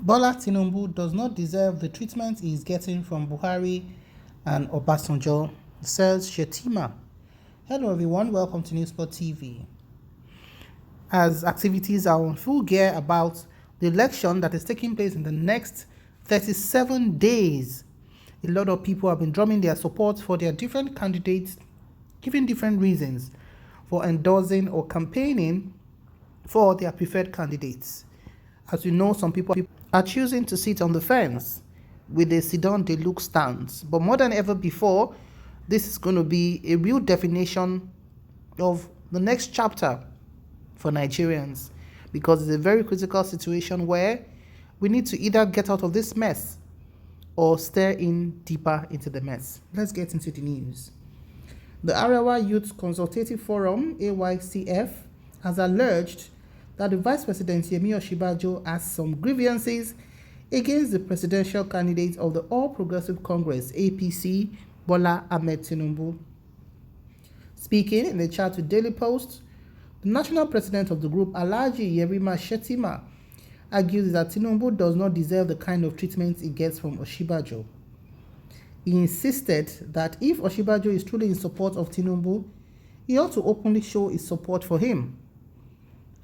Bola Tinubu does not deserve the treatment he is getting from Buhari and Obasanjo, says Shetima. Hello everyone, welcome to n0t TV. As activities are on full gear about the election that is taking place in the next 37 days, a lot of people have been drumming their support for their different candidates, giving different reasons for endorsing or campaigning for their preferred candidates. As you know, some people are choosing to sit on the fence with a sit-down-they-look stance. But more than ever before, this is going to be a real definition of the next chapter for Nigerians, because it's a very critical situation where we need to either get out of this mess or stare in deeper into the mess. Let's get into the news. The Arewa Youth Consultative Forum, AYCF, has alleged that the Vice President Yemi Osinbajo has some grievances against the presidential candidate of the All Progressive Congress, APC, Bola Tinubu. Speaking in a chat with Daily Post, the national president of the group, Alhaji Yerima Shetima, argues that Tinubu does not deserve the kind of treatment he gets from Osinbajo. He insisted that if Osinbajo is truly in support of Tinubu, he ought to openly show his support for him.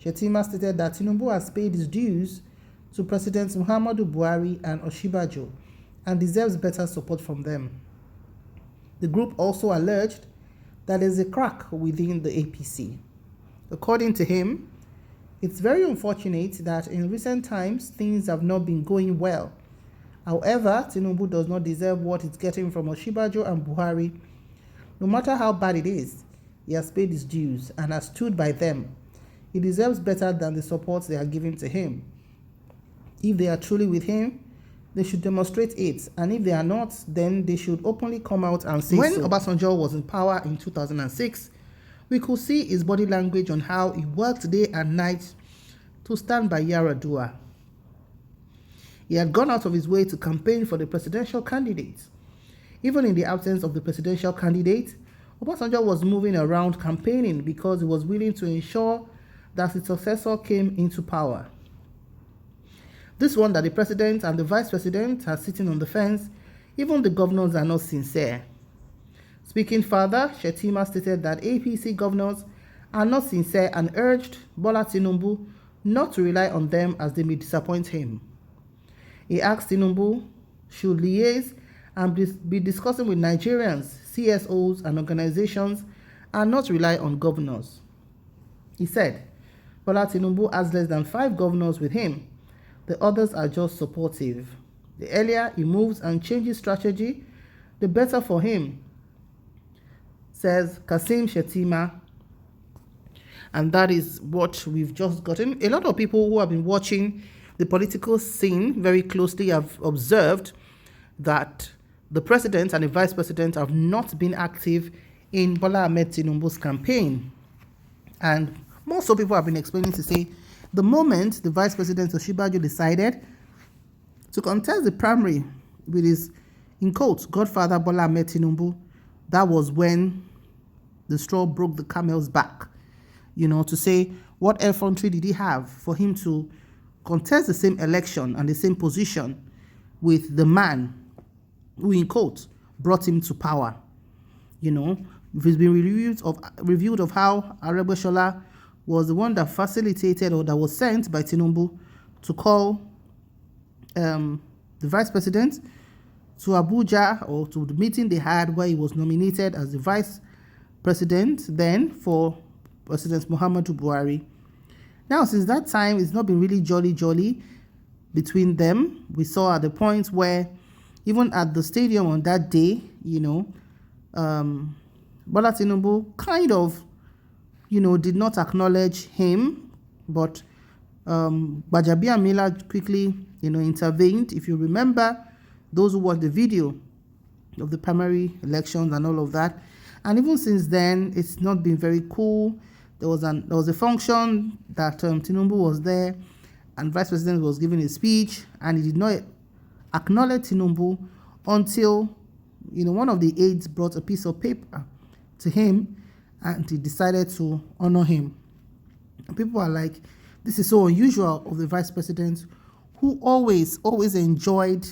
Shetima stated that Tinubu has paid his dues to Presidents Muhammadu Buhari and Osinbajo and deserves better support from them. The group also alleged that there is a crack within the APC. According to him, it's very unfortunate that in recent times things have not been going well. However, Tinubu does not deserve what it's getting from Osinbajo and Buhari. No matter how bad it is, he has paid his dues and has stood by them. He deserves better than the support they are giving to him. If they are truly with him, they should demonstrate it, and if they are not, then they should openly come out and say so. When Obasanjo was in power in 2006, we could see his body language on how he worked day and night to stand by Yar'Adua. He had gone out of his way to campaign for the presidential candidate. Even in the absence of the presidential candidate, Obasanjo was moving around campaigning because he was willing to ensure that his successor came into power. This one that the president and the vice president are sitting on the fence, even the governors are not sincere. Speaking further, Shetima stated that APC governors are not sincere and urged Bola Tinubu not to rely on them as they may disappoint him. He asked Tinubu should liaise and be discussing with Nigerians, CSOs and organizations and not rely on governors. He said, Bola Tinubu has less than 5 governors with him. The others are just supportive. The earlier he moves and changes strategy, the better for him, says Kasim Shetima. And that is what we've just gotten. A lot of people who have been watching the political scene very closely have observed that the president and the vice president have not been active in Bola Tinubu's campaign. And most of people have been explaining to say the moment the vice president Osinbajo decided to contest the primary with his, in quotes, godfather Bola Tinubu, that was when the straw broke the camel's back. You know, to say what effrontery did he have for him to contest the same election and the same position with the man who, in quotes, brought him to power. You know, it's been reviewed of how Aregbesola was the one that facilitated or that was sent by Tinubu to call the vice president to Abuja, or to the meeting they had where he was nominated as the vice president then for President Muhammadu Buhari. Now, since that time, it's not been really jolly between them. We saw at the point where even at the stadium on that day, you know, Bola Tinubu kind of, you know, did not acknowledge him, but Gbajabiamila quickly, you know, intervened. If you remember, those who watched the video of the primary elections and all of that, and even since then, it's not been very cool. There was a function that Tinubu was there, and Vice President was giving a speech, and he did not acknowledge Tinubu until, you know, one of the aides brought a piece of paper to him, and he decided to honor him. And people are like, this is so unusual of the vice president who always enjoyed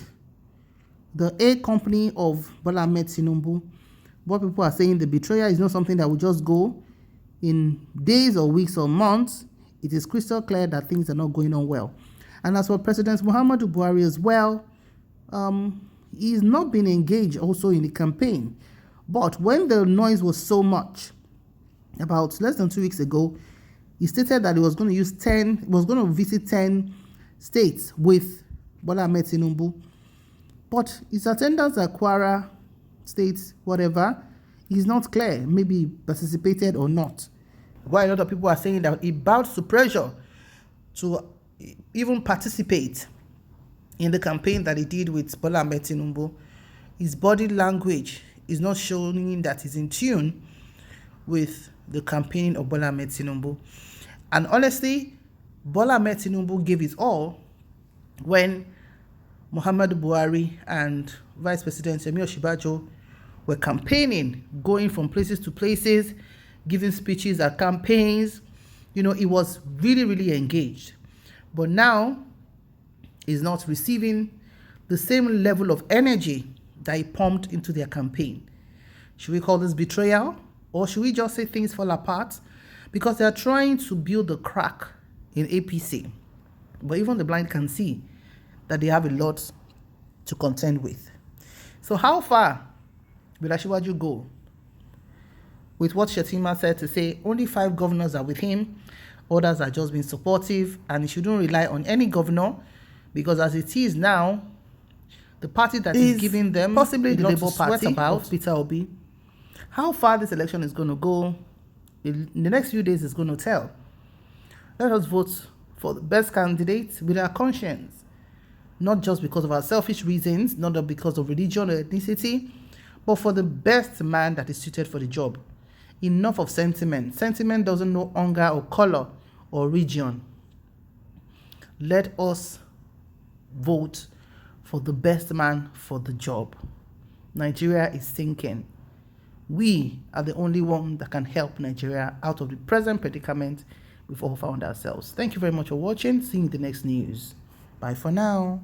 the A company of Bola Tinubu. What people are saying, the betrayal is not something that will just go in days or weeks or months. It is crystal clear that things are not going on well. And as for President Muhammadu Buhari as well, he's not been engaged also in the campaign. But when the noise was so much, about less than 2 weeks ago, he stated that he was going to visit 10 states with Bola Tinubu. But his attendance at Kwara State, whatever, is not clear. Maybe he participated or not. Why a lot of people are saying that he bowed to pressure to even participate in the campaign that he did with Bola Tinubu. His body language is not showing that he's in tune with the campaign of Bola Tinubu. And honestly, Bola Tinubu gave his all when Muhammadu Buhari and Vice President n0t Osinbajo were campaigning, going from places to places, giving speeches at campaigns. He was really engaged. But now, he's not receiving the same level of energy that he pumped into their campaign. Should we call this betrayal? Or should we just say things fall apart? Because they are trying to build a crack in APC. But even the blind can see that they have a lot to contend with. So how far will Asiwaju go with what Shettima said to say only 5 governors are with him, others are just being supportive, and he shouldn't rely on any governor because as it is now, the party that is giving them possibly the Labour Party about Peter Obi. How far this election is going to go in the next few days is going to tell. Let us vote for the best candidate with our conscience, not just because of our selfish reasons, not because of religion or ethnicity, but for the best man that is suited for the job. Enough of sentiment. Sentiment doesn't know hunger or color or region. Let us vote for the best man for the job. Nigeria is sinking. We are the only one that can help Nigeria out of the present predicament we've all found ourselves. Thank you very much for watching. See you in the next news. Bye for now.